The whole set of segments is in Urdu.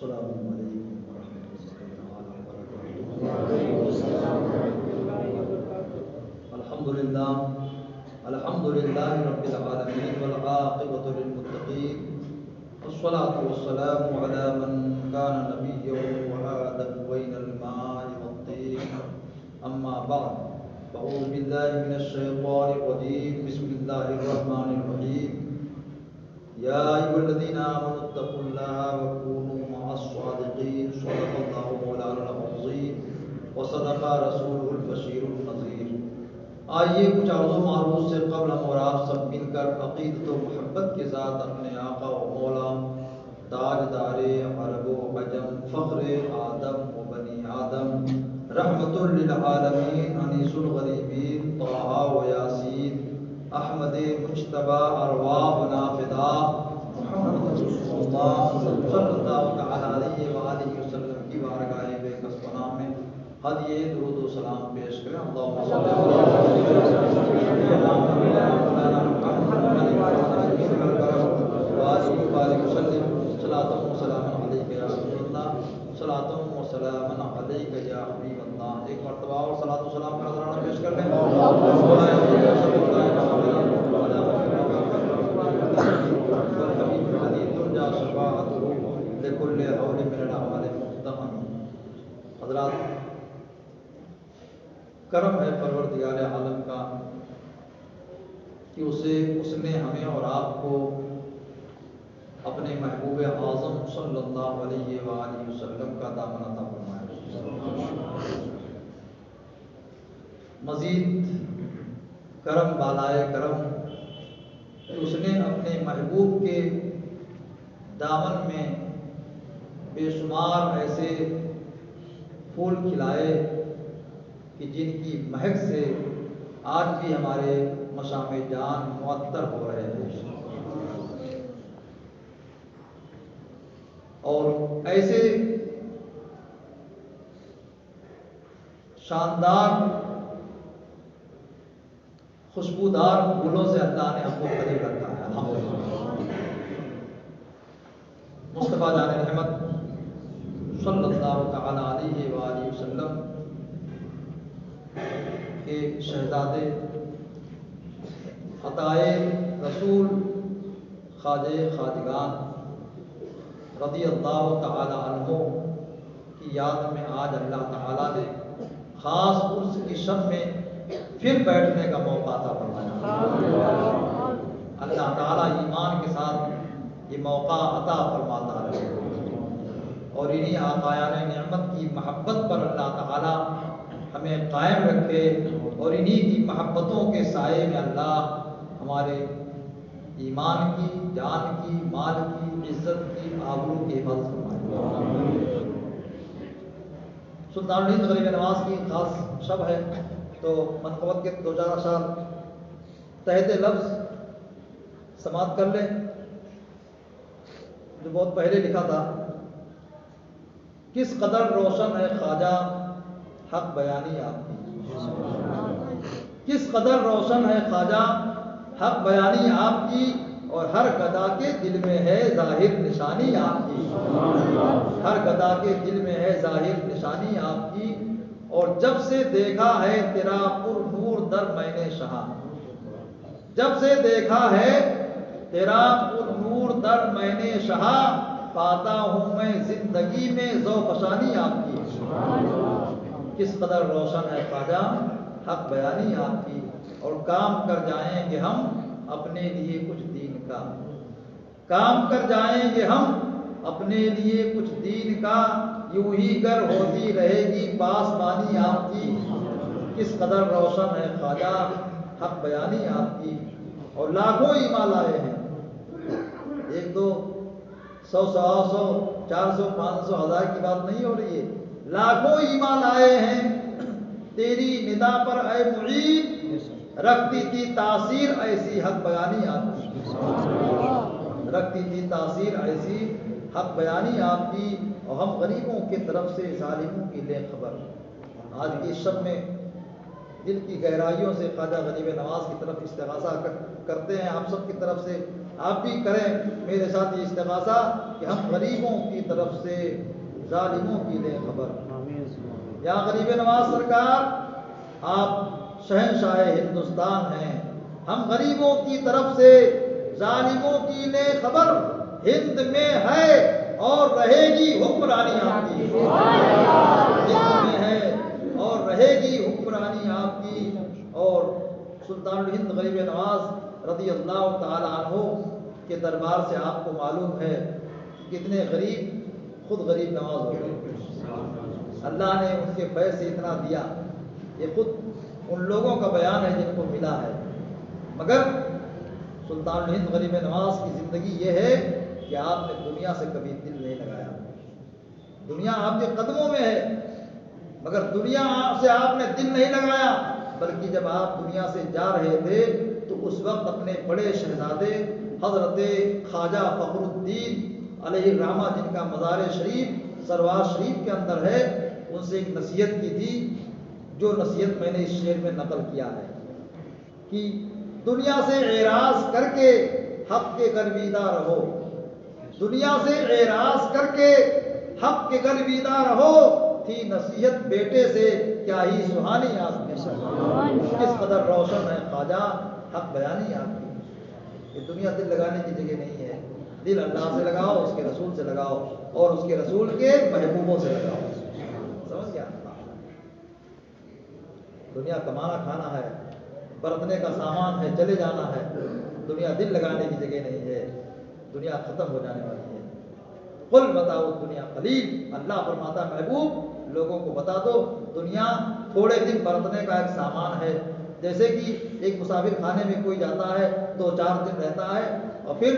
السلام علیکم ورحمۃ اللہ وبرکاتہ۔ وعلیکم السلام ورحمۃ اللہ وبرکاتہ۔ الحمد للہ رب العالمین والعاقبۃ للمتقین والصلاة والسلام علی من کان نبیا وآدم بین الماء والطین، اما بعد اعوذ باللہ من الشیطان الرجیم، بسم اللہ الرحمن الرحیم۔ یا ایھا الذین آمنوا اتقوا اللہ وکونوا مع الصادقین، صدق اللہ مولانا العظیم وصدق رسولہ البشیر النذیر۔ آئیے کچھ عرض و معروض سے قبل ہم اور آپ سب مل کر عقیدت و محبت کے ساتھ اپنے آقا و مولا تاجدار عرب و عجم، فخر آدم و بنی آدم، رحمت للعالمین، انیس الغریبین، طٰہٰ و یاسین، احمد مجتبیٰ، ارواح و نافدہ، محمد رسول اللہ صلی اللہ تعالیٰ علیہ وآلہ وسلم کی بارگاہ بے کس پناہ میں ہدیہ درود و سلام پیش کریں۔ اللہم صلی اللہ علیہ وسلم، صلاۃ و سلام علیک یا رسول اللہ، صلاۃ و سلام علیک یا حبیب اللہ۔ ایک مرتبہ اور صلاۃ و سلام کا نذرانہ پیش کر لیں۔ حضرات، کرم ہے پروردگار عالم کا کہ اس نے ہمیں اور آپ کو اپنے محبوب اعظم صلی اللہ علیہ وآلہ وسلم کا دامن عطا فرمایا۔ مزید کرم بالائے کرم کہ اس نے اپنے محبوب کے دامن میں بے شمار ایسے پھول کھلائے کہ جن کی مہک سے آج بھی ہمارے مشام جان معطر ہو رہے ہیں، اور ایسے شاندار خوشبودار پھولوں سے اللہ نے ہم کو قریب رکھا ہے۔ مصطفیٰ جان رحمت صلی اللہ تعالیٰ علیہ وآلہ وسلم کے شہزادے عطائے رسول خواجہ خواجگان رضی اللہ تعالیٰ عنہ کی یاد میں آج اللہ تعالیٰ نے خاص عرس کی شب میں پھر بیٹھنے کا موقع عطا فرمایا۔ اللہ تعالیٰ ایمان کے ساتھ یہ موقع عطا فرماتا رہے، اور انہی آقایان نعمت کی محبت پر اللہ تعالیٰ ہمیں قائم رکھے، اور انہی کی محبتوں کے سائے میں اللہ ہمارے ایمان کی، جان کی، مال کی، عزت کی، آبرو کی حفاظت فرمائے۔ سلطان الہند غریب نواز کی خاص شب ہے، تو منقبت کے 2-4 اشعار تحت لفظ سماعت کر لیں، جو بہت پہلے لکھا تھا۔ کس قدر روشن ہے خواجہ حق بیانی آپ کی، کس قدر روشن ہے خواجہ حق بیانی آپ کی، اور ہر گدا کے دل میں ہے ظاہر نشانی آپ کی، ہر گدا کے دل میں ہے ظاہر نشانی آپ کی، اور جب سے دیکھا ہے تیرا پر نور در میں نے شہاں، جب سے دیکھا ہے تیرا پر نور در میں نے شہاں، پاتا ہوں میں زندگی میں ذوفشانی آپ کی۔ کس قدر روشن ہے خواجہ حق بیانی آپ کی، اور کام کر جائیں گے ہم اپنے لیے کچھ دین کا، کام کر جائیں گے ہم اپنے لیے کچھ دین کا، یوں ہی گر ہوتی رہے گی پاسبانی آپ کی۔ کس قدر روشن ہے خواجہ حق بیانی آپ کی، اور لاکھوں ایمان لائے ہیں، 1-2 100 100 400 500 1000 کی بات نہیں ہو رہی ہے، لاکھوں ایمان لائے ہیں تیری ندا پر اے معید، رکھتی تھی تاثیر ایسی حق بیانی آپ کی، رکھتی تھی تاثیر ایسی حق بیانی آپ کی، اور ہم غریبوں کی طرف سے ظالموں کی لے خبر۔ آج کی شب میں دل کی گہرائیوں سے خواجہ غریب نواز کی طرف استغاثہ کرتے ہیں، آپ سب کی طرف سے آپ بھی کریں میرے ساتھ یہ استغاثہ کہ ہم غریبوں کی طرف سے ظالموں کی لیں خبر. یا غریب نواز سرکار، آپ شہنشاہ ہندوستان ہیں، ہم غریبوں کی طرف سے ظالموں کی لیں خبر. ہند میں ہے اور رہے گی حکمرانی آپ کی. ہند میں ہے اور رہے گی حکمرانی آپ کی. اور سلطان الہند غریب نواز رضی اللہ تعالی عنہ کے دربار سے آپ کو معلوم ہے کہ کتنے غریب خود غریب نواز ہو گئے. اللہ نے ان کے فیض سے اتنا دیا. یہ خود ان لوگوں کا بیان ہے جن کو ملا ہے. مگر سلطان الہند غریب نواز کی زندگی یہ ہے کہ آپ نے دنیا سے کبھی دل نہیں لگایا. دنیا آپ کے قدموں میں ہے مگر دنیا سے آپ نے دل نہیں لگایا. بلکہ جب آپ دنیا سے جا رہے تھے تو اس وقت اپنے بڑے شہزادے حضرت خواجہ فخر الدین علیہ الرحمہ، جن کا مزار شریف سرواز شریف کے اندر ہے، ان سے ایک نصیحت کی تھی، جو نصیحت میں نے اس شعر میں نقل کیا ہے کہ دنیا سے اعراض کر کے حق کے گرویدہ رہو. دنیا سے اعراض کر کے حق کے گرویدہ رہو. تھی نصیحت بیٹے سے کیا ہی سہانی آپ کی. کس قدر روشن ہے خواجہ حق بیانی آپ کی. یہ دنیا دل لگانے کی جگہ نہیں ہے. دل اللہ سے لگاؤ، اس کے رسول سے لگاؤ اور اس کے رسول کے محبوبوں سے لگاؤ. سمجھ گیا؟ دنیا کمانا کھانا ہے، برتنے کا سامان ہے، چلے جانا ہے. دنیا دل لگانے کی جگہ نہیں ہے. دنیا ختم ہو جانے والی ہے. قل بتاؤ دنیا قلیل. اللہ فرماتا محبوب لوگوں کو بتا دو دنیا تھوڑے دن برتنے کا ایک سامان ہے. جیسے کہ ایک مسافر خانے میں کوئی جاتا ہے 2-4 دن رہتا ہے اور پھر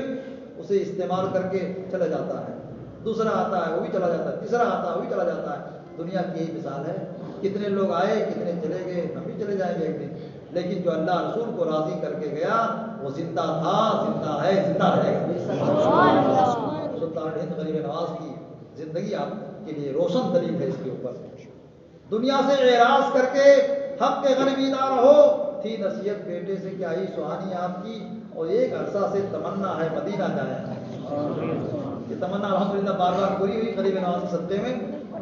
اسے استعمال کر کے چلا جاتا ہے. دوسرا آتا ہے وہ بھی چلا جاتا ہے، تیسرا آتا ہے وہ بھی چلا جاتا ہے. دنیا کی یہی مثال ہے. کتنے لوگ آئے کتنے چلے گئے، ہم بھی چلے جائیں گے ایک دن. لیکن جو اللہ رسول کو راضی کر کے گیا وہ زندہ تھا، زندہ ہے، زندہ رہے گا. سلطان ہند غریب نواز کی زندگی آپ کے لیے روشن دلیل ہے اس کے اوپر. دنیا سے اعراض کر کے حق کے گرویدہ رہو. تھی نصیحت بیٹے سے کیا ہی سہانی آپ کی. اور ایک عرصہ سے تمنا ہے مدینہ جائیں. یہ تمنا الحمدللہ بار بار پوری ہوئی غریب نواز کے صدقے میں.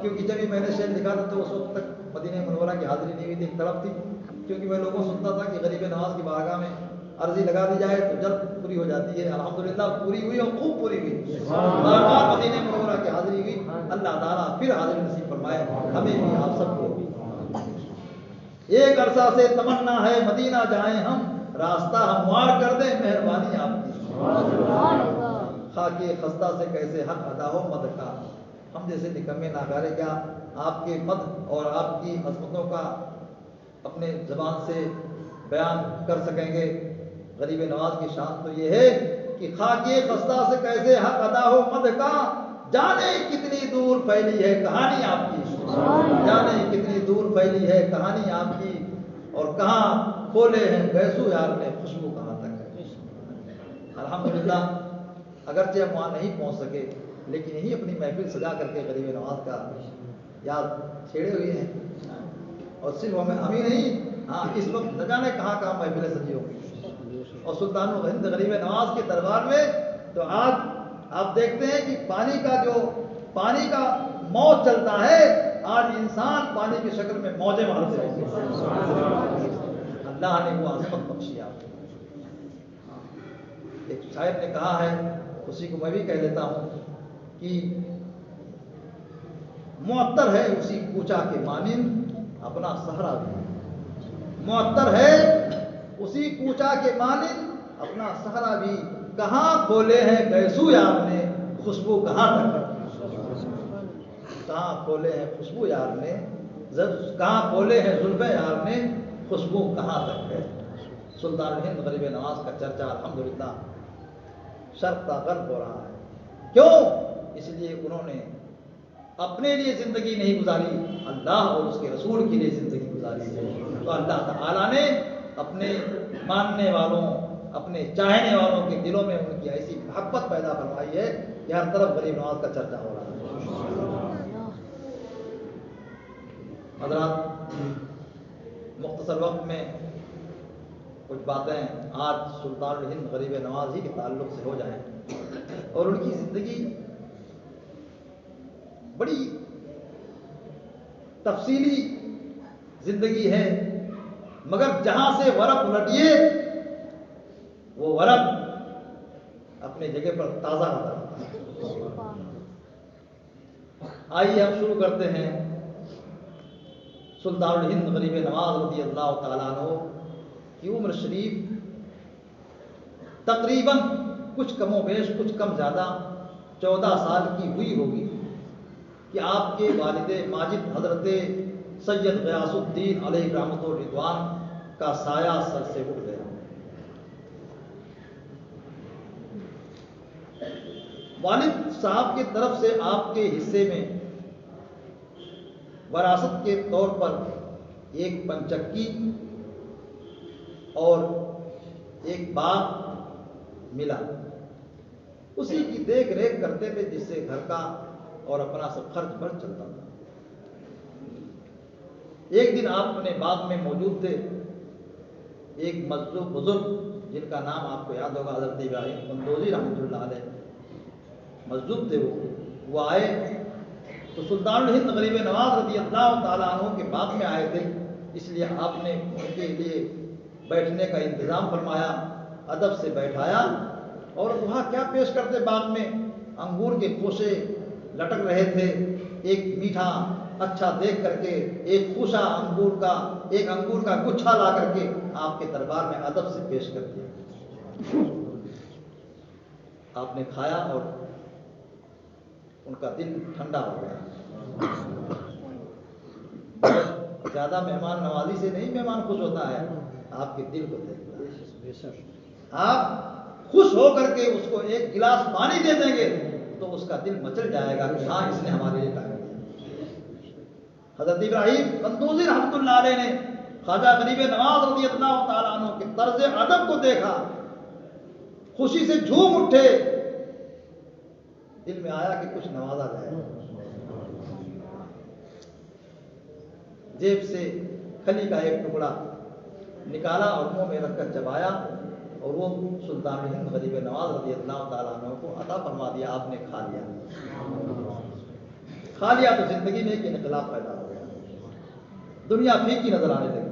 کیونکہ جب میں نے شعر لکھا تھا تو اس وقت تک مدینہ منورہ کی حاضری نہیں ہوئی تھی. ایک طرف تھی کیونکہ میں لوگوں سنتا تھا کہ غریب نواز کی بارگاہ میں عرضی لگا دی جائے تو جلد پوری ہو جاتی ہے. الحمدللہ پوری ہوئی اور خوب پوری ہوئی. بار بار مدینہ منورہ کی حاضری ہوئی. اللہ تعالیٰ پھر حاضری نصیب فرمائے ہمیں بھی آپ سب کو. ایک عرصہ سے تمنا ہے مدینہ جائیں ہم، راستہ ہموار کر دیں مہربانی آپ کی. خاکے خستہ سے کیسے حق ادا ہو مد کا. ہم جیسے نکمے ناکارے کیا آپ کے مد اور آپ کی عظمتوں کا اپنے زبان سے بیان کر سکیں گے. غریب نواز کی شان تو یہ ہے کہ خاکے خستہ سے کیسے حق ادا ہو مد کا. جانے کتنی دور پھیلی ہے کہانی آپ کی. جانے کتنی دور پھیلی ہے کہانی آپ کی. اور کہاں کھولے ہیں گیسو یار نے خوشبو کہاں تک ہے. الحمدللہ اگرچہ ہم وہاں نہیں پہنچ سکے لیکن یہی اپنی محفل سجا کر کے غریب نواز کا یاد چھیڑے ہوئے ہیں. اور صرف ہمیں نہیں، ہاں اس وقت نہ جانے کہاں کہاں محفلیں سجی ہوں گی. اور سلطان الہند غریب نواز کے دربار میں تو آج آپ دیکھتے ہیں کہ پانی کا موج چلتا ہے. آج انسان پانی کی شکل میں موجیں مارتے ہیں. اللہ نے وہ عظمت بخشی آپ کو. ایک شاعر نے کہا ہے، اسی کو میں بھی کہہ لیتا ہوں کہ معطر ہے اسی کوچا کے مانند اپنا سہرا بھی. معطر ہے اسی کوچا کے مانند اپنا سہرا بھی. کہاں کھولے ہیں گیسو یار نے خوشبو کہاں تک ہے. کہاں کھولے ہیں خوشبو یار نے، کہاں کھولے ہیں زلفیں یار نے خوشبو کہاں تک ہے. سلطان الہند غریب نواز کا چرچا الحمدللہ شرق تا غرب ہو رہا ہے. کیوں؟ اس لیے انہوں نے اپنے لیے زندگی نہیں گزاری، اللہ اور اس کے رسول کے لیے زندگی گزاری ہے. تو اللہ تعالیٰ نے اپنے ماننے والوں، اپنے چاہنے والوں کے دلوں میں ان کی ایسی محبت پیدا فرمائی ہے کہ ہر طرف غریب نواز کا چرچا ہو رہا ہے. حضرات مختصر وقت میں کچھ باتیں آج سلطان الہند غریب نواز ہی کے تعلق سے ہو جائیں، اور ان کی زندگی بڑی تفصیلی زندگی ہے، مگر جہاں سے ورق الٹیے وہ ورق اپنے جگہ پر تازہ نظر آتا ہے۔ آئیے ہم شروع کرتے ہیں سلطان الہند غریب نواز رضی اللہ تعالیٰ عنہ کی عمر شریف تقریباً کچھ کم و بیش کچھ کم زیادہ 14 سال کی ہوئی ہوگی کہ آپ کے والد ماجد حضرت سید غیاث الدین علیہ رحمۃ الرضوان کا سایہ سر سے اٹھ گیا۔ والد صاحب کی طرف سے آپ کے حصے میں وراثت کے طور پر ایک پنچکی اور ایک باغ ملا، اسی کی دیکھ ریکھ کرتے تھے، جس سے گھر کا اور اپنا سب خرچ برچ چلتا تھا۔ ایک دن آپ اپنے باغ میں موجود تھے، ایک مظلوم بزرگ جن کا نام آپ کو یاد ہوگا حضرت ابراہیم قندوزی رحمۃ اللہ علیہ مظلوم تھے، وہ آئے تو سلطان الہند غریب نواز رضی اللہ تعالیٰ عنہ کے باغ میں آئے تھے، اس لیے آپ نے ان کے لیے بیٹھنے کا انتظام فرمایا، ادب سے بیٹھایا، اور وہاں کیا پیش کرتے باغ میں انگور کے خوشے لٹک رہے تھے، ایک میٹھا اچھا دیکھ کر کے ایک خوشا ایک انگور کا گچھا لا کر کے آپ کے دربار میں ادب سے پیش کر دیا۔ آپ نے کھایا اور ان کا دل ٹھنڈا ہو گیا۔ زیادہ مہمان نوازی سے نہیں مہمان خوش ہوتا ہے، آپ کے دل کو دیکھ کر۔ آپ خوش ہو کر کے اس کو ایک گلاس پانی دے دیں گے تو اس کا دل مچل جائے گا کہ ہاں اس نے ہمارے لیے ٹائم دیا۔ حضرت ابراہیم قندوزی رحمۃ اللہ علیہ نے خواجہ غریب نواز رضی اللہ تعالیٰ عنہ کے طرز ادب کو دیکھا، خوشی سے جھوم اٹھے، دل میں آیا کہ کچھ نوازا جائے۔ جیب سے کھلی کا ایک ٹکڑا نکالا اور منہ میں رکھ کر چبایا، اور وہ سلطان الہند غریب نواز رضی اللہ تعالیٰ عنہ کو عطا فرما دیا۔ آپ نے کھا لیا تو زندگی میں ایک انقلاب پیدا ہو گیا، دنیا پھیکی نظر آنے لگی۔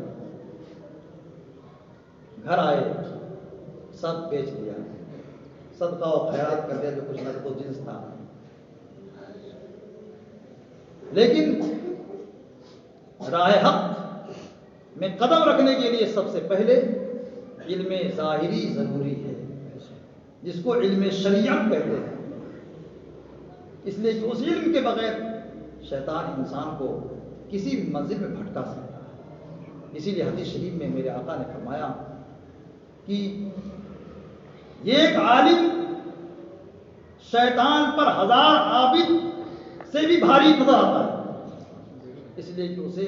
گھر آئے، سب بیچ دیا، صدقہ و خیرات کر دیا جو کچھ نقد و جنس تھا، لیکن راہ حق میں قدم رکھنے کے لیے سب سے پہلے علم ظاہری ضروری ہے، جس کو علم شریعت کہتے ہیں، اس لیے کہ اس علم کے بغیر شیطان انسان کو کسی بھی منزل میں بھٹکا سکتا ہے۔ اسی لیے حدیث شریف میں میرے آقا نے فرمایا کہ یہ ایک عالم شیطان پر 1000 عابد سے بھی بھاری نظر آتا ہے، اس لیے کہ اسے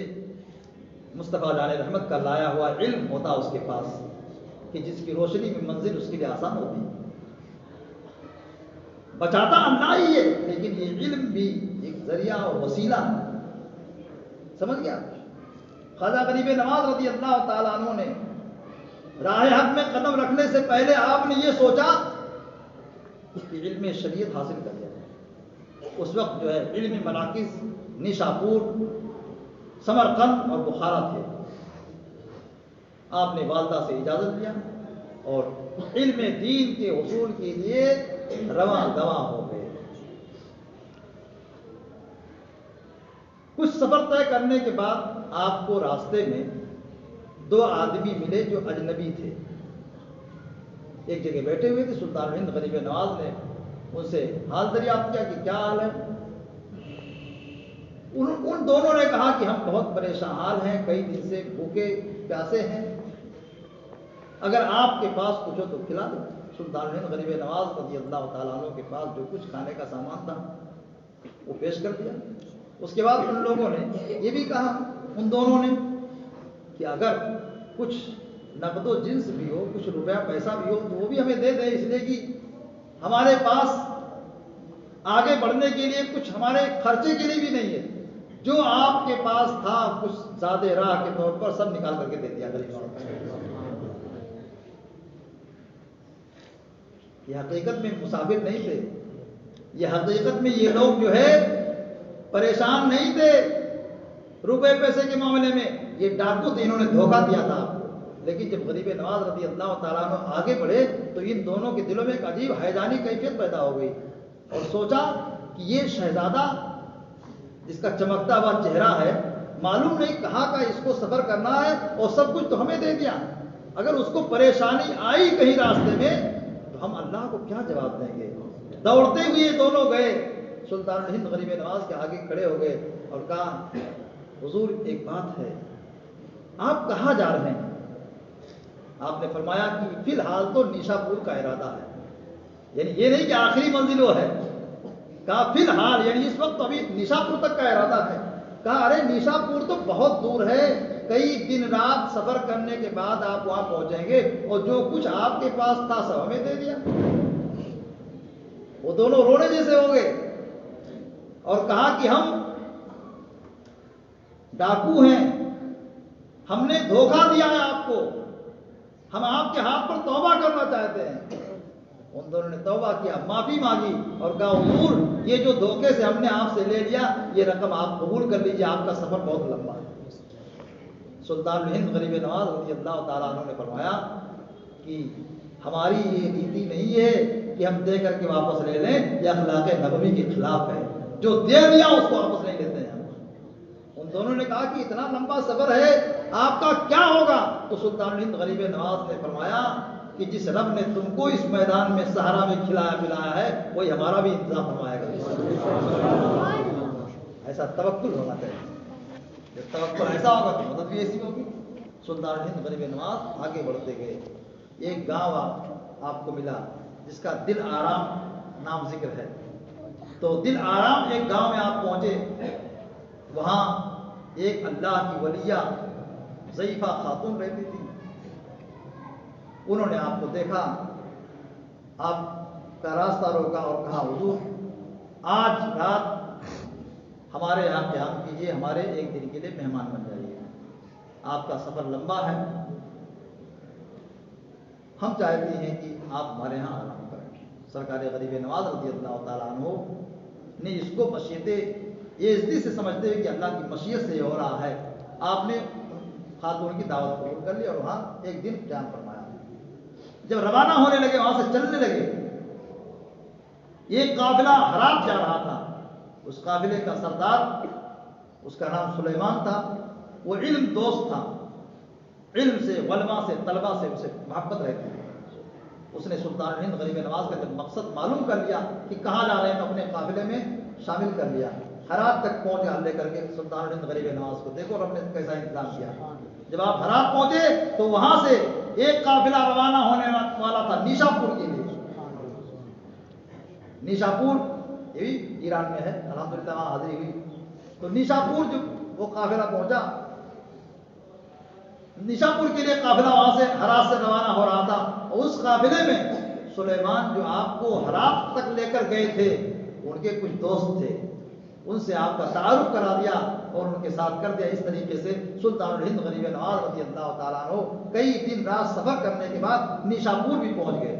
مصطفیٰ جان رحمت کا لایا ہوا علم ہوتا اس کے پاس، کہ جس کی روشنی میں منزل اس کے لیے آسان ہوتی ہے۔ بچاتا اللہ ہی ہے، لیکن یہ علم بھی ایک ذریعہ اور وسیلہ ہے، سمجھ گیا؟ خواجہ غریب نواز رضی اللہ تعالیٰ عنہ نے راہ حق میں قدم رکھنے سے پہلے آپ نے یہ سوچا کہ علم شریعت حاصل کر لیا۔ اس وقت جو ہے علمی مراکز نیشاپور، سمرقند اور بخارا تھے۔ آپ نے والدہ سے اجازت لیا اور علم دین کے حصول کے لیے رواں دواں ہو گئے۔ کچھ سفر طے کرنے کے بعد آپ کو راستے میں 2 آدمی ملے جو اجنبی تھے، ایک جگہ بیٹھے ہوئے تھے۔ سلطان الہند غریب نواز نے ان سے حال دریافت کیا کہ کیا حال ہے۔ ان دونوں نے کہا کہ ہم بہت پریشان حال ہیں، کئی دن سے بھوکے پیاسے ہیں، اگر آپ کے پاس کچھ ہو تو کھلا دو۔ سلطان الہند غریب نواز رضی اللہ تعالیٰ عنہ کے پاس جو کچھ کھانے کا سامان تھا وہ پیش کر دیا۔ اس کے بعد ان لوگوں نے یہ بھی کہا، ان دونوں نے، کہ اگر کچھ نقد و جنس بھی ہو، کچھ روپیہ پیسہ بھی ہو تو وہ بھی ہمیں دے دیں، اس لیے کہ ہمارے پاس آگے بڑھنے کے لیے کچھ ہمارے خرچے کے لیے بھی نہیں ہے۔ جو آپ کے پاس تھا کچھ زیادہ راہ کے طور پر سب نکال کر کے دے دیا۔ یہ حقیقت میں مسافر نہیں تھے، یہ حقیقت میں یہ لوگ جو ہے پریشان نہیں تھے روپے پیسے کے معاملے میں، یہ ڈاکو تھے، انہوں نے دھوکہ دیا تھا آپ کو۔ لیکن جب غریب نواز رضی اللہ تعالیٰ عنہ آگے بڑھے تو ان دونوں کے دلوں میں ایک عجیب حیرانی کیفیت پیدا ہو گئی اور سوچا کہ یہ شہزادہ جس کا چمکتا ہوا چہرہ ہے، معلوم نہیں کہاں کا اس کو سفر کرنا ہے اور سب کچھ تو ہمیں دے دیا، اگر اس کو پریشانی آئی کہیں راستے میں تو ہم اللہ کو کیا جواب دیں گے؟ دوڑتے ہوئے یہ دونوں گئے، سلطان الہند غریب نواز کے آگے کھڑے ہو گئے اور کہا حضور ایک بات ہے، آپ کہاں جا رہے ہیں؟ آپ نے فرمایا کہ فی الحال تو نیشا پور کا ارادہ ہے، یعنی یہ نہیں کہ آخری منزل وہ ہے، کہا فی الحال یعنی اس وقت ابھی نیشا پور تک کا ارادہ ہے۔ کہا ارے نیشا پور تو بہت دور ہے، کئی دن رات سفر کرنے کے بعد آپ وہاں پہنچیں گے اور جو کچھ آپ کے پاس تھا سب ہمیں دے دیا۔ وہ دونوں رونے جیسے ہو گئے اور کہا کہ ہم ڈاکو ہیں، ہم نے دھوکہ دیا ہے آپ کو، ہم آپ کے ہاتھ پر توبہ کرنا چاہتے ہیں۔ ان دونوں نے توبہ کیا، معافی مانگی اور کہا حضور یہ جو دھوکے سے ہم نے آپ سے لے لیا یہ رقم آپ قبول کر لیجیے، آپ کا سفر بہت لمبا ہے۔ سلطان الہند غریب نواز رضی اللہ تعالیٰ عنہ نے فرمایا کہ ہماری یہ نیتی نہیں ہے کہ ہم دے کر کے واپس لے لیں، یہ اخلاق نبوی کے خلاف ہے، جو دے دیا اس کو واپس نہیں لیتے ہیں۔ ان دونوں نے کہا کہ اتنا لمبا سفر ہے آپ کا کیا ہوگا؟ تو سلطان الہند غریب نواز نے فرمایا کہ جس رب نے تم کو اس میدان میں صحرا میں کھلایا پلایا ہے وہی ہمارا بھی انتظام فرمائے گا۔ ایسا توکل ہونا چاہیے، جب توکل ایسا ہوگا تو مدد بھی ایسی ہوگی۔ سلطان الہند غریب نواز آگے بڑھتے گئے، ایک گاؤں آپ کو ملا جس کا دل آرام نام ذکر ہے، تو دل آرام ایک گاؤں میں آپ پہنچے، وہاں ایک اللہ کی ولیہ ضعیفہ خاتون رہتی تھی، انہوں نے آپ کو دیکھا، آپ کا راستہ روکا اور کہا حضور آج رات ہمارے یہاں قیام کیجیے، ہمارے ایک دن کے لیے مہمان بن جائیے، آپ کا سفر لمبا ہے، ہم چاہتے ہیں کہ آپ ہمارے یہاں آرام کریں۔ سرکار غریب نواز رضی اللہ تعالیٰ عنہ نے اس کو مشیت یزدی سے سمجھتے ہوئے کہ اللہ کی مشیت سے یہ ہو رہا ہے، آپ نے خاتون کی دعوت قبول کر لی اور وہاں ایک دن قیام فرمایا۔ جب روانہ ہونے لگے، وہاں سے چلنے لگے، ایک قافلہ ہرات جا رہا تھا، اس قافلے کا سردار اس کا نام سلیمان تھا، وہ علم دوست تھا، علم سے علماء سے طلباء سے اسے محبت رہتی تھی۔ اس نے سلطان الہند غریب نواز کا جب مقصد معلوم کر لیا کہ کہاں جا رہے ہیں تو اپنے قافلے میں شامل کر لیا، ہرات تک پہنچ گیا لے کر کے سلطان الہند غریب نواز کو۔ دیکھو رب نے کیسا انتظام کیا، جب آپ ہرات پہنچے تو وہاں سے ایک قافلہ روانہ ہونے والا تھا نیشا پور کے لیے۔ نیشا پور یہ بھی ایران میں ہے، الحمدللہ وہاں حاضری ہوئی، تو نیشا پور جو وہ قافلہ پہنچا، نیشا پور کے لیے قافلہ وہاں سے ہرات سے روانہ ہو رہا تھا، اور اس قافلے میں سلیمان جو آپ کو ہرات تک لے کر گئے تھے ان کے کچھ دوست تھے، ان سے آپ کا تعارف کرا دیا اور ان کے ساتھ کر دیا۔ اس طریقے سے سلطان الہند غریب نواز رضی اللہ تعالیٰ عنہ کئی دن رات سفر کرنے کے بعد نیشا پور بھی پہنچ گئے۔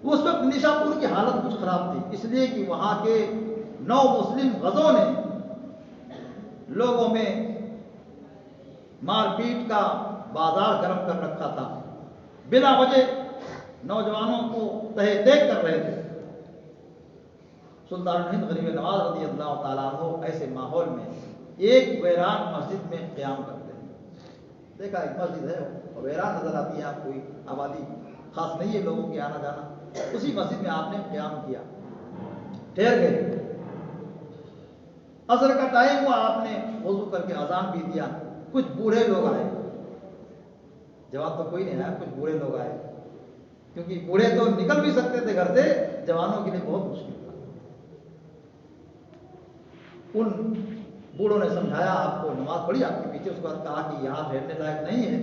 اس وقت نیشا پور کی حالت کچھ خراب تھی، اس لیے کہ وہاں کے 9 مسلم غزوں نے لوگوں میں مار پیٹ کا بازار گرم کر رکھا تھا، بلا وجہ نوجوانوں کو تہے دیکھ کر رہے تھے۔ سلطان الہند غریب نواز رضی اللہ تعالیٰ عنہ ایسے ماحول میں ایک ویران مسجد میں قیام کرتے ہیں۔ دیکھا ایک مسجد ہے اور ویران نظر آتی ہے، آپ کوئی آبادی خاص نہیں ہے لوگوں کے آنا جانا، اسی مسجد میں آپ نے قیام کیا، ٹھہر گئے۔ عصر کا ٹائم ہوا، آپ نے وضو کر کے اذان بھی دیا، کچھ بوڑھے لوگ آئے، جواب تو کوئی نہیں آیا، کچھ بوڑھے لوگ آئے، کیونکہ بوڑھے تو نکل بھی سکتے تھے گھر سے، جوانوں کے لیے بہت مشکل تھا۔ ان بوڑھوں نے سمجھایا، آپ کو نماز پڑھی آپ کے پیچھے، اس کے بعد کہا کہ یہاں ٹھہرنے لائق نہیں ہے،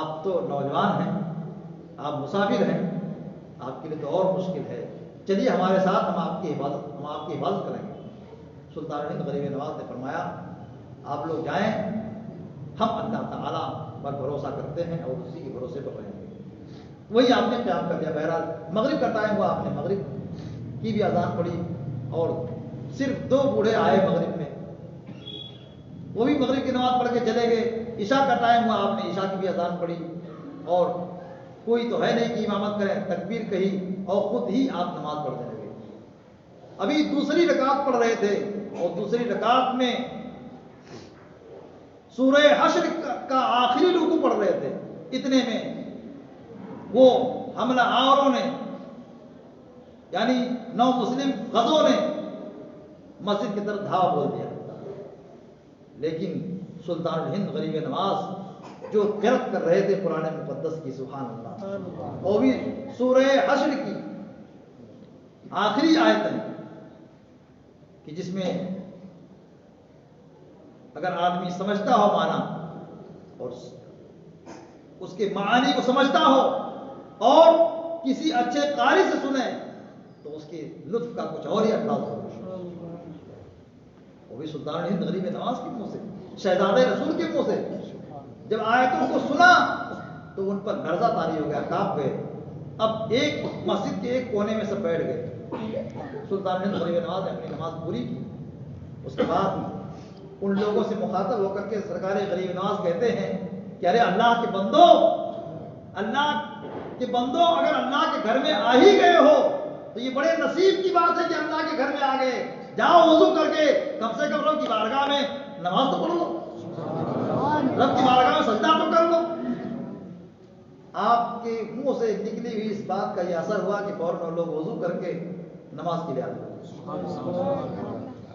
آپ تو نوجوان ہیں، آپ مسافر ہیں، آپ کے لیے تو اور مشکل ہے، چلیے ہمارے ساتھ، ہم آپ کی حفاظت کریں گے۔ سلطان الہند غریب نواز نے فرمایا آپ لوگ جائیں، ہم اللہ تعالیٰ پر بھروسہ کرتے ہیں اور اسی کے بھروسے پر رہیں گے۔ وہی آپ نے قیام کر دیا. بہرحال مغرب کا ٹائم ہوا, آپ نے مغرب کی بھی اذان پڑھی, اور صرف 2 بوڑھے آئے مغرب میں, وہ بھی مغرب کی نماز پڑھ کے چلے گئے. عشاء کا ٹائم ہوا, آپ نے عشاء کی بھی اذان پڑھی, اور کوئی تو ہے نہیں کہ امامت کرے, تکبیر کہی اور خود ہی آپ نماز پڑھنے لگے. ابھی دوسری رکعت پڑھ رہے تھے, اور دوسری رکعت میں سورہ حشر کا آخری رکوع پڑھ رہے تھے. اتنے میں وہ حملہ آوروں نے, یعنی 9 مسلم غزوں نے مسجد کی طرف دھاوا بول دیا. لیکن سلطان الہند غریب نواز جو قرأت کر رہے تھے قرآن مقدس کی, سبحان اللہ, وہ بھی سورہ حشر کی آخری آیت ہے کہ جس میں اگر آدمی سمجھتا ہو معنی اور اس کے معانی کو سمجھتا ہو اور کسی اچھے قاری سے سنے تو اس کے لطف کا کچھ اور ہی انداز ہو. وہ بھی سلطان الہند غریب نواز کے منہ سے, شہزادہ رسول کے منہ سے جب آیتوں کو سنا تو ان پر لرزہ طاری ہو گیا, کانپ گئے. اب ایک مسجد کے ایک کونے میں سب بیٹھ گئے. سلطان الہند غریب نواز نے اپنی نماز پوری کی. اس کے بعد ان لوگوں سے مخاطب ہو کر کے سرکار غریب نواز کہتے ہیں کہ ارے اللہ کے بندو, اگر اللہ کے گھر میں آ ہی گئے ہو تو یہ بڑے نصیب کی بات ہے کہ اللہ کے گھر میں آ گئے. جاؤ وضو کر کے کم سے کم رب کی بارگاہ میں نماز تو پڑھ لو, رب کی بارگاہ میں سجدہ تو کر لو. آپ کے منہ سے نکلی ہوئی اس بات کا یہ اثر ہوا کہ فوراً لوگ وضو کر کے نماز کے لیے آ گئے.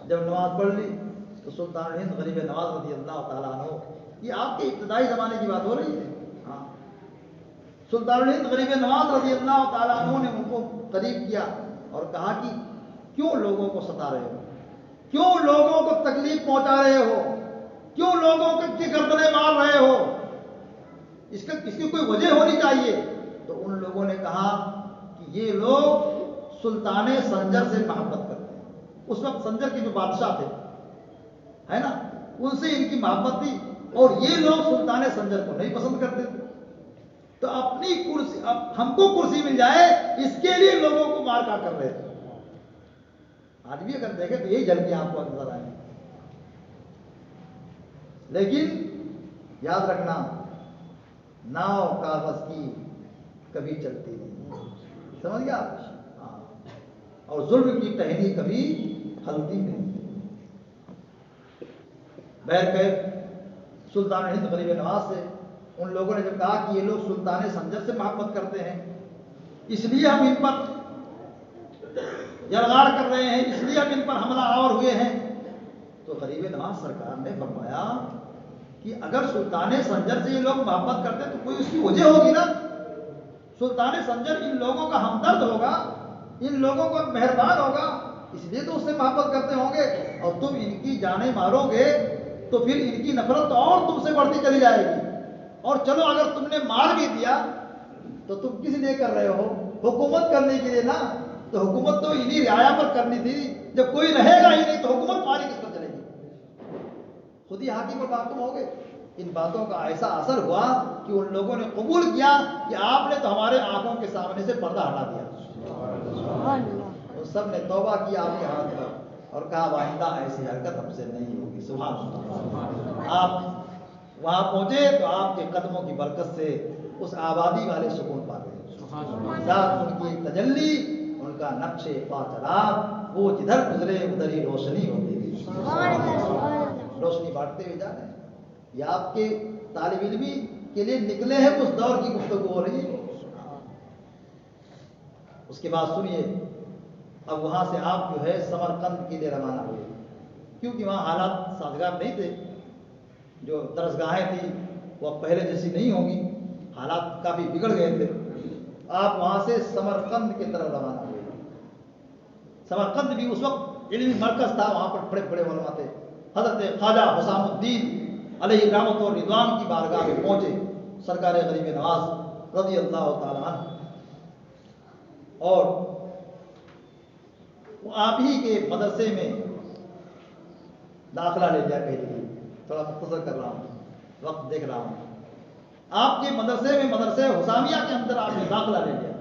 جب نماز پڑھ لی تو سلطان الہند غریب نواز رضی اللہ تعالیٰ عنہ, یہ آپ کے ابتدائی زمانے کی بات ہو رہی ہے. ہاں, سلطان الہند غریب نواز رضی اللہ تعالیٰ عنہ نے ان کو قریب کیا اور کہا کہ کیوں لوگوں کو ستا رہے ہو, کیوں لوگوں کو تکلیف پہنچا رہے ہو, کیوں لوگوں کی گردنیں مار رہے ہو, اس کی کوئی وجہ ہونی چاہیے. تو ان لوگوں نے کہا کہ یہ لوگ سلطان سنجر سے محبت کرتے ہیں. اس وقت سنجر کے جو بادشاہ تھے ہے نا, ان سے ان کی محبت تھی, اور یہ لوگ سلطان سنجر کو نہیں پسند کرتے تھے. تو اپنی کرسی, اب ہم کو کرسی مل جائے اس کے لیے لوگوں کو مار کاٹ کر رہے تھے. آج بھی اگر دیکھیں تو یہی جھلکیاں آپ کو نظر آئیں. لیکن یاد رکھنا, ناؤ کاغذ کی کبھی چلتی نہیں, سمجھ گیا آپ؟ ہاں, اور ظلم کی ٹہنی کبھی ہلتی نہیں. بہرکیف سلطان الہند غریب نواز سے ان لوگوں نے جب کہا کہ یہ لوگ سلطان سنجر سے محبت کرتے ہیں, اس لیے ہم ان پر یلغار کر رہے ہیں, اس لیے ہم ان پر حملہ آور ہوئے ہیں, تو غریب نواز سرکار نے فرمایا کہ اگر سلطان سنجر سے یہ لوگ محبت کرتے ہیں تو کوئی اس کی وجہ ہوگی نا. سلطان سنجر ان لوگوں کا ہمدرد ہوگا, ان لوگوں کو مہربان ہوگا, اس لیے تو اس سے محبت کرتے ہوں گے. اور تم ان کی جانیں مارو گے تو پھر ان کی نفرت تو اور تم سے بڑھتی چلی جائے گی. اور چلو اگر تم نے مار بھی دیا تو تم کس لیے کر رہے ہو, حکومت کرنے کے لیے نا. تو حکومت تو انہی رعایا پر کرنی تھی, جب کوئی رہے گا ہی نہیں تو حکومت تمہاری کس پر چلے گی, خود ہی حاکم اور محکوم ہو گئے. ان باتوں کا ایسا اثر ہوا کہ ان لوگوں نے قبول کیا کہ آپ نے تو ہمارے آنکھوں کے سامنے سے پردہ ہٹا دیا. تو سب نے توبہ کیا آپ کے ہاتھ پر اور کہا آئندہ ایسی حرکت ہم سے نہیں ہوگی. سبحان اللہ. آپ وہاں پہنچے تو آپ کے قدموں کی برکت سے اس آبادی والے سکون پا گئے. ذات ان کی ایک تجلی, ان کا نقش پا چلا, وہ جدھر گزرے ادھر ہی روشنی ہوتی گئی. روشنی بانٹتے ہوئے جا رہے ہیں. یہ آپ کے طالب علمی کے لیے نکلے ہیں, اس دور کی گفتگو ہو رہی ہے. اس کے بعد سنیے, اب وہاں سے آپ جو ہے سمرقند کے لیے روانہ ہوئے, کیونکہ وہاں حالات سازگار نہیں تھے. جو درسگاہیں تھیں وہ اب پہلے جیسی نہیں ہوں گی, حالات کافی بگڑ گئے تھے. آپ وہاں سے سمرقند کی طرف روانہ ہوئے. سمرقند بھی اس وقت علمی مرکز تھا, وہاں پر بڑے بڑے علماء تھے. حضرت خواجہ حسام الدین علیہ رحمت و رضوان کی بارگاہ میں پہنچے سرکار غریب نواز رضی اللہ تعالیٰ عنہ, اور وہ آپ ہی کے مدرسے میں داخلہ لے لیا. کہہ لیجیے, تھوڑا مختصر کر رہا ہوں, وقت دیکھ رہا ہوں. آپ کے مدرسے میں مدرسے حسامیہ کے اندر آپ نے داخلہ لے لیا،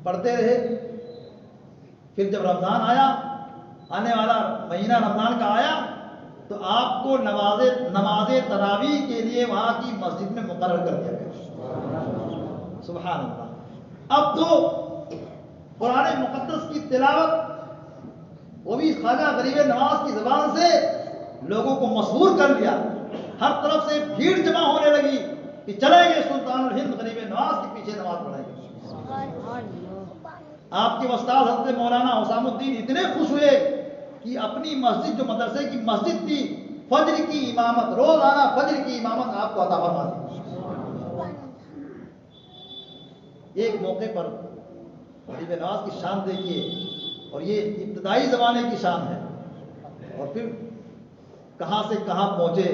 پڑھتے رہے. پھر جب رمضان آیا، آنے والا مہینہ رمضان کا آیا، تو آپ کو نماز تراویح کے لیے وہاں کی مسجد میں مقرر کر دیا گیا. سبحان اللہ. اب تو قرآن مقدس کی تلاوت، وہ بھی خواجہ غریب نواز کی زبان سے لوگوں کو مسحور کر دیا. ہر طرف سے بھیڑ جمع ہونے لگی کہ چلیں گے سلطان الہند غریب نواز کے پیچھے نماز پڑھیں گے. آپ کے استاد حضرت مولانا حسام الدین اتنے خوش ہوئے کہ اپنی مسجد، جو مدرسے کی مسجد تھی، فجر کی امامت، روزانہ فجر کی امامت آپ کو عطا فرما دی. ایک موقع پر غریب نواز کی شان دیکھیے، اور یہ ابتدائی زمانے کی شان ہے، اور پھر کہاں سے کہاں پہنچے.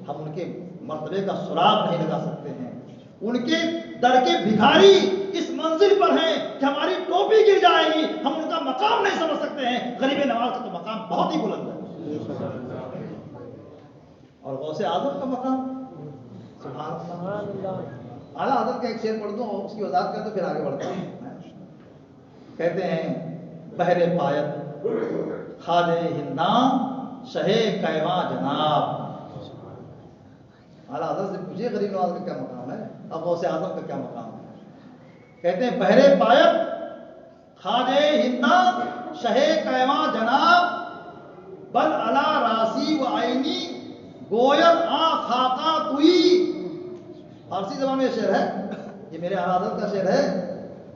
ہم ان کے مرتبے کا سراغ نہیں لگا سکتے ہیں. ان کے در کے بھکاری اس منزل پر ہیں کہ ہماری ٹوپی گر جائے گی، ہم ان کا مقام نہیں سمجھ سکتے ہیں. غریب نواز کا تو مقام بہت ہی بلند ہے، اور غوث اعظم کا مقام سبحان اللہ. اعلیٰ حضرت کا ایک شعر پڑھ دوں، اس کی وضاحت کر تو پھر آگے بڑھتے ہیں. کہتے ہیں بہر پایت خواجہ ہنداں شہ کیواں جناب. اعلیٰ حضرت سے پوچھیے غریب نواز کا کیا مقام ہے، اب غوث اعظم کا کیا مقام ہے. کہتے ہیں بہر پایت خواجہ ہنداں شہ کیواں جناب، بل علا راسی و عینی گوید آ خاکا توئی. فارسی زبان میں یہ شعر ہے، یہ میرے اعلیٰ حضرت کا شعر ہے.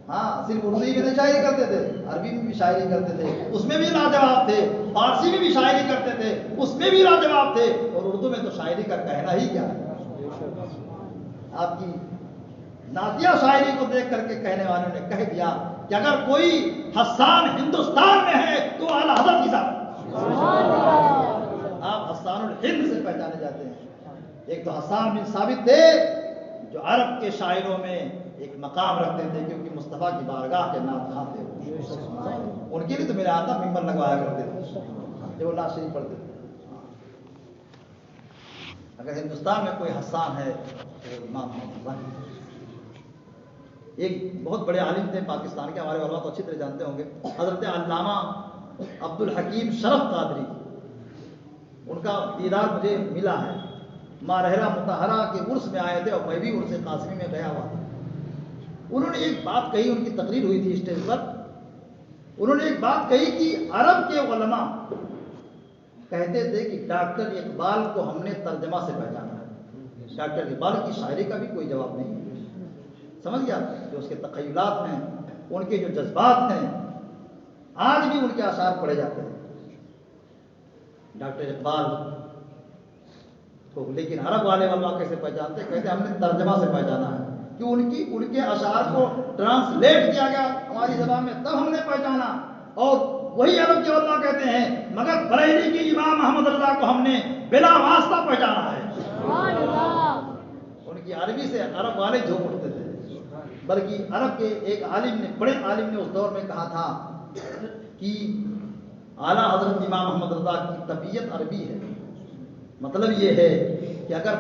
ہاں، صرف اردو ہی میں نہیں شاعری کرتے تھے، عربی میں بھی شاعری کرتے تھے، اس میں بھی لاجواب تھے. فارسی میں بھی شاعری کرتے تھے، اس میں بھی لاجواب تھے. اور اردو میں تو شاعری کا کہنا ہی کیا ہے. آپ کی نعتیہ شاعری کو دیکھ کر کے کہنے والوں نے کہہ دیا کہ اگر کوئی حسان ہندوستان میں ہے تو اعلیٰ حضرت کی ذات. آپ حسان الہند سے پہچانے جاتے ہیں. ایک تو حسان بن ثابت تھے جو عرب کے شاعروں میں ایک مقام رکھتے تھے، کیونکہ مصطفیٰ کی بارگاہ کے نعت خواں تھے. ان کے لیے تو میرے آقا ممبر لگوایا کرتے تھے جو نعت شریف پڑھتے تھے. اگر ہندوستان میں کوئی حسان ہے تو وہ امام محمد. ایک بہت بڑے عالم تھے پاکستان کے، ہمارے علماء تو اچھی طرح جانتے ہوں گے، حضرت علامہ عبد الحکیم شرف قادری. ان کا دیدار مجھے ملا ہے، مارہرہ مطہرہ کے عرس میں آئے تھے، اور میں بھی عرس قاسمی میں گیا ہوا تھا. انہوں نے ایک بات کہی، ان کی تقریر ہوئی تھی اسٹیج پر. انہوں نے ایک بات کہی کہ عرب کے علماء کہتے تھے کہ ڈاکٹر اقبال کو ہم نے ترجمہ سے پہچانا ہے. ڈاکٹر اقبال کی شاعری کا بھی کوئی جواب نہیں ہے. سمجھ گیا؟ جو اس کے تخیلات ہیں، ان کے جو جذبات ہیں، آج بھی ان کے آثار پڑھے جاتے ہیں. ڈاکٹر اقبال کو لیکن عرب والے علماء کیسے پہچانتے؟ کہتے ہم نے ترجمہ سے پہچانا ہے کہ ان کے اشعار کو ٹرانسلیٹ کیا گیا ہماری زبان میں، تب ہم نے پہچانا. اور وہی عرب کے علماء کہتے ہیں مگر بریلی کی امام محمد رضا کو ہم نے بلا واسطہ پہچانا ہے. ان کی عربی سے عرب والے جھوم اٹھتے تھے. بلکہ عرب کے ایک عالم نے، بڑے عالم نے اس دور میں کہا تھا کہ اعلیٰ حضرت امام محمد رضا کی طبیعت عربی ہے. مطلب یہ ہے کہ اگر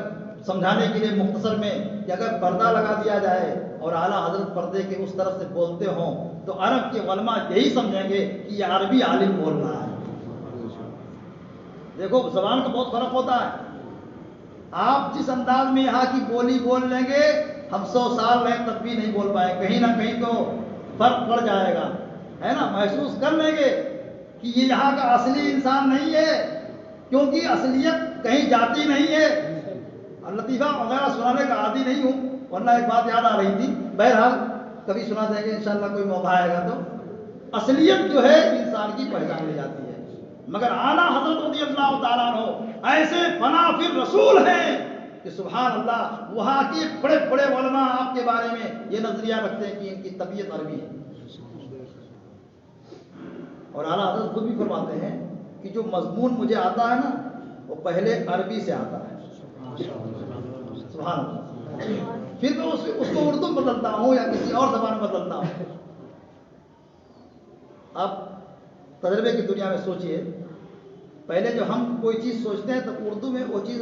سمجھانے کے لیے مختصر میں کہ اگر پردہ لگا دیا جائے اور اعلیٰ حضرت پردے کے اس طرف سے بولتے ہوں تو عرب کے علماء یہی سمجھیں گے کہ یہ عربی عالم بول رہا ہے. دیکھو زبان کا بہت فرق ہوتا ہے. آپ جس انداز میں یہاں کی بولی بول لیں گے، ہم 100 سال رہیں تب بھی نہیں بول پائے. کہیں نہ کہیں تو فرق پڑ جائے گا، ہے نا. محسوس کر لیں گے کہ یہ یہاں کا اصلی انسان نہیں ہے، کیونکہ اصلیت کہیں جاتی نہیں ہے. لطیفہ وغیرہ سنانے کا عادی نہیں ہوں، ورنہ ایک بات یاد آ رہی تھی. بہرحال کبھی سنا دیں گے انشاءاللہ، کوئی موقع آئے گا تو. اصلیت جو ہے انسان کی پہچان لی جاتی ہے. مگر اعلیٰ حضرت رضی اللہ تعالیٰ عنہ ایسے فنا فی الرسول ہیں کہ سبحان اللہ، وہاں کے بڑے بڑے علماء آپ کے بارے میں یہ نظریہ رکھتے ہیں کہ ان کی طبیعت عربی ہے. اور اعلیٰ حضرت خود بھی فرماتے ہیں کہ جو مضمون مجھے آتا ہے نا، وہ پہلے عربی سے آتا ہے. سبحان اللہ. پھر میں اس کو اردو میں بدلتا ہوں یا کسی اور زبان میں بدلتا ہوں. آپ تجربے کی دنیا میں سوچئے، پہلے جو ہم کوئی چیز سوچتے ہیں تو اردو میں وہ چیز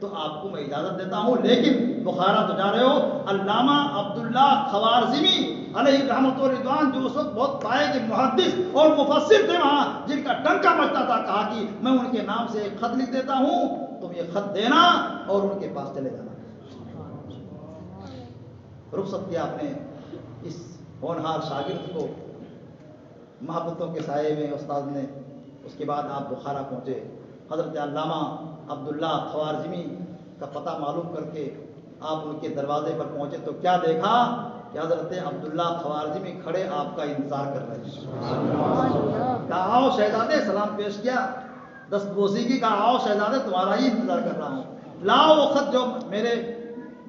تو آپ کو میں اجازت دیتا ہوں، لیکن بخارا تو جا رہے ہو۔ علامہ عبداللہ خوارزمی علیہ رحمۃ و رضوان جو اس وقت بہت پائے کے محدث اور مفسر تھے وہاں، جن کا ڈنکا بجتا تھا، کہا کہ میں ان کے نام سے ایک خط لکھ دیتا ہوں، تم یہ خط دینا اور ان کے پاس چلے جانا۔ رخصت کیا آپ نے اس ہونہار شاگرد کو محبتوں کے سائے میں استاد نے۔ اس کے بعد آپ بخارا پہنچے، حضرت علامہ عبداللہ خوارزمی کا پتہ معلوم کر کے آپ ان کے دروازے پر پہنچے تو کیا دیکھا کہ حضرت عبداللہ خوارزمی کھڑے آپ کا انتظار کر رہے ہیں۔ کہا آؤ شہزادے، سلام پیش کیا، دست بوسی کی، کہا آؤ شہزادے تمہارا ہی انتظار کر رہا ہوں، لاؤ وہ خط جو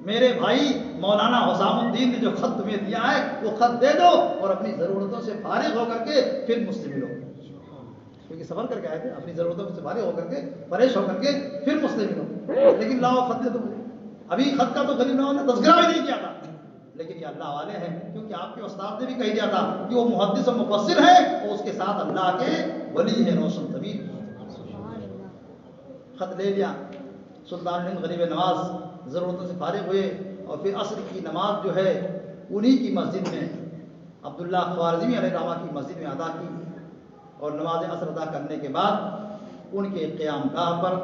میرے بھائی مولانا حسام الدین نے جو خط تمہیں دیا ہے وہ خط دے دو اور اپنی ضرورتوں سے فارغ ہو کر کے پھر مجھ سے ملو، کیونکہ سفر کر کے آئے تھے، اپنی ضرورتوں سے فارغ ہو کر کے فریش ہو کر کے پھر مجھ سے ملو، لیکن لاؤ خط دے دو مجھے۔ ابھی خط کا تو غریب نواز نے تذکرہ بھی نہیں کیا تھا، لیکن یہ اللہ والے ہیں، کیونکہ آپ کے استاد نے بھی کہہ دیا تھا کہ وہ محدث و مفسر ہے اور اس کے ساتھ اللہ کے ولی ہے روشن ضمیر۔ خط لے لیا، سلطان ہند غریب نواز ضرورتوں سے فارغ ہوئے اور پھر عصر کی نماز جو ہے انہی کی مسجد میں عبداللہ خوارزمی علیہ رحمہ کی مسجد میں ادا کی، اور نماز عصر ادا کرنے کے بعد ان کے قیام گاہ پر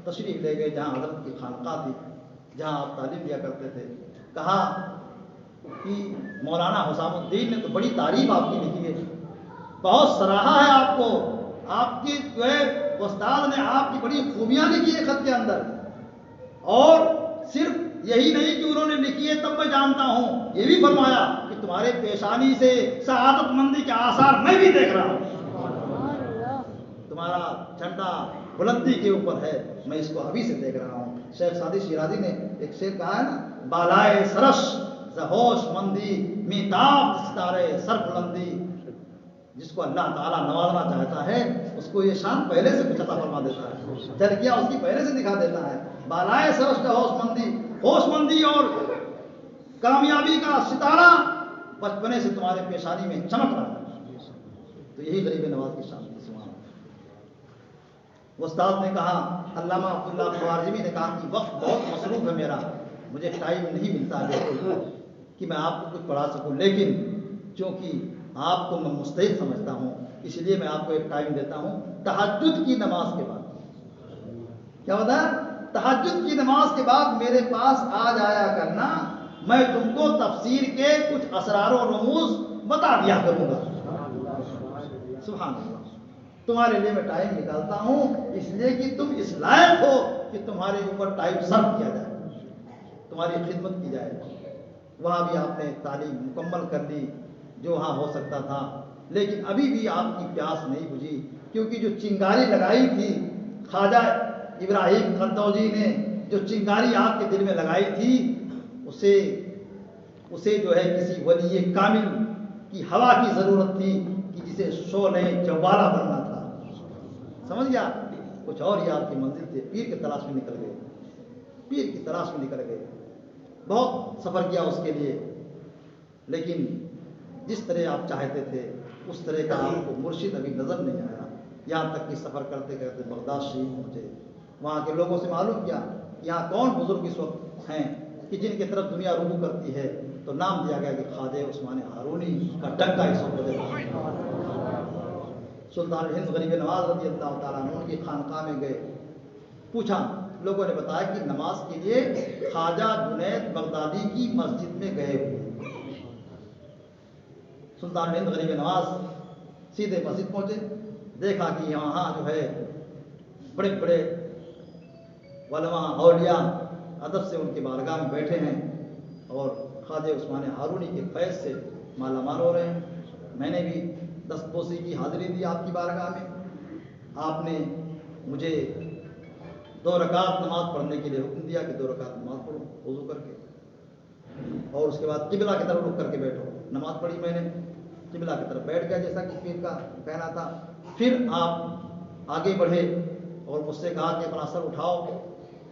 تشریف لے گئے جہاں حضرت کی خانقاہ تھی، جہاں آپ تعلیم دیا کرتے تھے۔ کہا کہ مولانا حسام الدین نے تو بڑی تعریف آپ کی لکھی ہے، بہت سراہا ہے آپ کو، آپ کی جو ہے استاد نے آپ کی بڑی خوبیاں لکھی ہے خط کے اندر، اور صرف یہی نہیں کہ انہوں نے لکھی ہے تب میں جانتا ہوں، یہ بھی فرمایا کہ تمہارے پیشانی سے سعادت مندی کے آثار میں بھی دیکھ رہا ہوں، تمہارا جھنڈا بلندی کے اوپر ہے، میں اس کو ابھی سے دیکھ رہا ہوں۔ شیخ سعدی شیرازی نے ایک شعر کہا ہے نا، بالائے سرش زہوش مندی میتاب ستارے سر بلندی، جس کو اللہ تعالیٰ نوازنا چاہتا ہے اس کو یہ شان پہلے سے کچھ عطا فرما دیتا ہے، جھلکیاں اس کی پہلے سے دکھا دیتا ہے۔ بالائے سرش کا ہوش مندی اور کامیابی کا ستارہ بچپنے سے تمہارے پیشانی میں چمک رہا ہے، تو یہی غریب نواز کی شان ہے۔ سبحان اللہ۔ استاد نے کہا، علامہ عبداللہ خوارزمی نے کہا کہ وقت بہت مصروف ہے میرا، مجھے ٹائم نہیں ملتا بالکل کہ میں آپ کو کچھ پڑھا سکوں، لیکن چونکہ آپ کو میں مستحق سمجھتا ہوں اس لیے میں آپ کو ایک ٹائم دیتا ہوں، تہجد کی نماز کے بعد۔ کیا ہوتا ہے؟ تہجد کی نماز کے بعد میرے پاس آ جایا کرنا، میں تم کو تفسیر کے کچھ اسرار و رموز بتا دیا کروں گا۔ سبحان اللہ، تمہارے لیے میں ٹائم نکالتا ہوں اس لیے کہ تم اس لائق ہو کہ تمہارے اوپر ٹائم سرو کیا جائے، تمہاری خدمت کی جائے۔ وہاں بھی آپ نے تعلیم مکمل کر لی جو وہاں ہو سکتا تھا، لیکن ابھی بھی آپ کی پیاس نہیں بجھی، کیونکہ جو چنگاری لگائی تھی خواجہ ابراہیم قرطوجی نے، جو چنگاری آپ کے دل میں لگائی تھی، اسے جو ہے کسی ولی کامل کی ہوا کی ضرورت تھی کہ جسے شعلہ جوالہ بننا تھا۔ سمجھ گیا؟ کچھ اور ہی آپ کی منزل تھی، پیر کی تلاش میں نکل گئے، پیر کی تلاش میں نکل گئے، بہت سفر کیا اس کے لیے، لیکن جس طرح آپ چاہتے تھے اس طرح کا آپ کو مرشد ابھی نظر نہیں آیا، یہاں تک کہ سفر کرتے کرتے بغداد شریف پہنچے، وہاں کے لوگوں سے معلوم کیا یہاں کون بزرگ اس وقت ہیں کہ جن کی طرف دنیا رجوع کرتی ہے، تو نام دیا گیا کہ خواجہ عثمان ہارونی کا ڈنکا اس وقت بجے۔ سلطان ہند غریب نواز رضی اللہ تعالیٰ عنہ کی خانقاہ میں گئے، پوچھا، لوگوں نے بتایا کہ نماز کے لیے خواجہ جنید بغدادی کی مسجد میں گئے ہوئے۔ سلطان ہند غریب نواز سیدھے مسجد پہنچے، دیکھا کہ یہاں جو ہے بڑے بڑے علماء اولیاء ادب سے ان کے بارگاہ میں بیٹھے ہیں اور خواجہ عثمان ہارونی کے فیض سے مالا مال ہو رہے ہیں۔ میں نے بھی دستبوسی کی حاضری دی آپ کی بارگاہ میں، آپ نے مجھے 2 رکعت نماز پڑھنے کے لیے حکم دیا کہ 2 رکعت نماز پڑھو وضو کر کے، اور اس کے بعد قبلہ کی طرف رخ کر کے بیٹھو۔ نماز پڑھی میں نے، قبلہ کی طرف بیٹھ گیا جیسا کہ پیر کا کہنا تھا۔ پھر آپ آگے بڑھے اور مجھ سے کہا کہ اپنا سر اٹھاؤ۔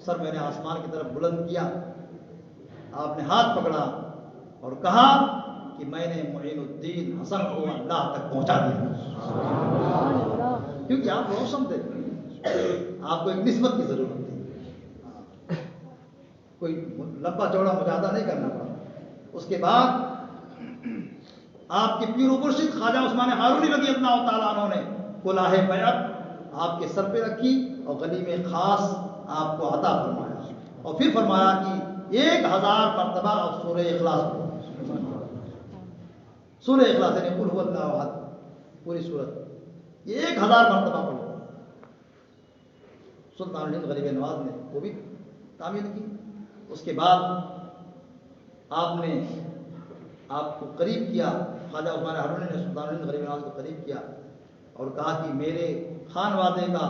سر میں نے آسمان کی طرف بلند کیا، آپ نے ہاتھ پکڑا اور کہا کہ میں نے معین الدین حسن کو اللہ تک پہنچا دیا، کیونکہ آپ روشن تھے، آپ کو ایک نسبت کی ضرورت تھی۔ کوئی لمبا چوڑا مجاہدہ نہیں کرنا پڑا. اس کے بعد آپ کے پیر و مرشد خواجہ عثمان ہارونی رضی اللہ تعالیٰ عنہ نے کلاه بیعت آپ کے سر پہ رکھی اور غنیمت خاص آپ کو عطا فرمایا اور پھر فرمایا کہ 1000 مرتبہ آپ سورہ اخلاص پڑھو. سورہ اخلاص یعنی قل هو اللہ احد پوری سورت 1000 مرتبہ پڑھو. سلطان الہند غریب نواز نے وہ بھی تعمیر کی. اس کے بعد آپ نے آپ کو قریب کیا, خواجہ عثمان ہارونی نے سلطان الہند غریب نواز کو قریب کیا اور کہا کہ میرے خانوادے کا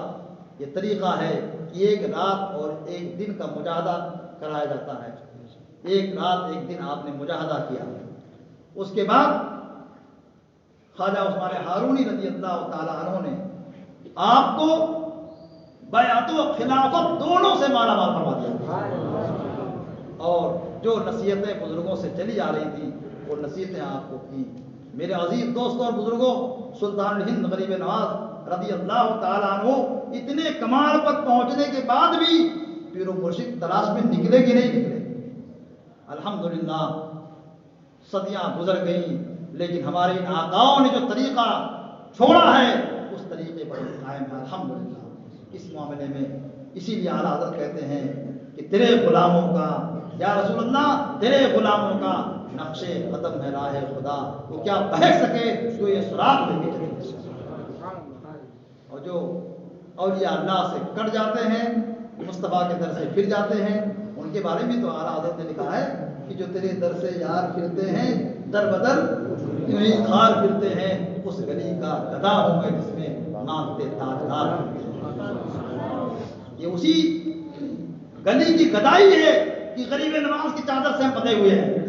یہ طریقہ ہے کہ ایک رات اور ایک دن کا مجاہدہ کرایا جاتا ہے. ایک رات ایک دن آپ نے مجاہدہ کیا. اس کے بعد خواجہ عثمان ہارونی رضی اللہ تعالیٰ عنہ نے آپ کو بیعت و خلافت دونوں سے مالا مال فرما دیا اور جو نصیحتیں بزرگوں سے چلی آ رہی تھیں وہ نصیحتیں آپ کو کی. میرے عزیز دوستوں اور بزرگوں, سلطان الہند غریب نواز رضی اللہ تعالیٰ عنہ اتنے کمال پر پہنچنے کے بعد بھی پیر و مرشد تلاش میں نکلے کہ نہیں نکلے. الحمدللہ صدیاں گزر گئیں لیکن ہمارے ان آقاؤں نے جو طریقہ چھوڑا ہے اس طریقے پر قائم ہے الحمدللہ. اس معاملے میں اسی لیے اعلیٰ حضرت کہتے ہیں کہ تیرے غلاموں کا یا رسول اللہ تیرے غلاموں کا نقش قدم ہے راہ خدا, وہ کیا بہک سکے جو یہ سراغ لے کے چلے. اور جو اولیاء اللہ سے کٹ جاتے ہیں مصطفیٰ کے در سے پھر جاتے ہیں ان کے بارے میں تو اعلیٰ حضرت نے لکھا ہے کہ جو تیرے در سے یار پھرتے ہیں در بدر یوں ہی خار پھرتے ہیں, اس گلی کا گدا ہوں میں جس میں مانگتے تاجدار. یہ اسی گلی کی گدائی ہے کہ غریب نواز کی چادر سے ہم بدے ہوئے ہیں,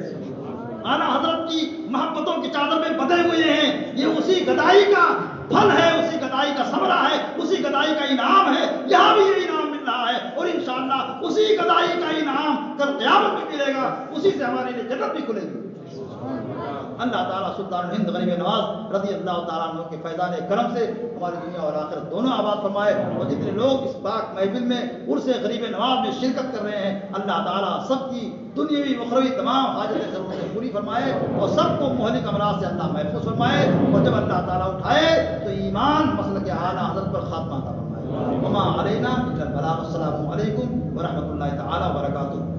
اعلیٰ حضرت کی محبتوں کی چادر میں بدے ہوئے ہیں. یہ اسی گدائی کا پھل ہے, اسی گدائی کا ثمرہ ہے, اسی گدائی کا انعام ہے. یہاں بھی یہ انعام مل رہا ہے اور انشاءاللہ اسی گدائی کا انعام کل قیامت میں ملے گا, اسی سے ہمارے لیے جنت بھی کھلے گی. اللہ تعالیٰ سلطان الہند غریب نواز رضی اللہ تعالیٰ عنہ کے فیضان کرم سے ہماری دنیا اور آخرت دونوں آباد فرمائے. اور جتنے لوگ اس پاک محفل میں عرس غریب نواز میں شرکت کر رہے ہیں اللہ تعالیٰ سب کی دنیاوی اخروی تمام حاجتیں ضرورتیں پوری فرمائے اور سب کو مہلک امراض سے اللہ محفوظ فرمائے. اور جب اللہ تعالیٰ اٹھائے تو ایمان مسلک اعلیٰ حضرت پر خاتمہ عطا فرمائے. وما علینا الا البلاغ. السلام علیکم ورحمۃ اللہ تعالیٰ وبرکاتہ.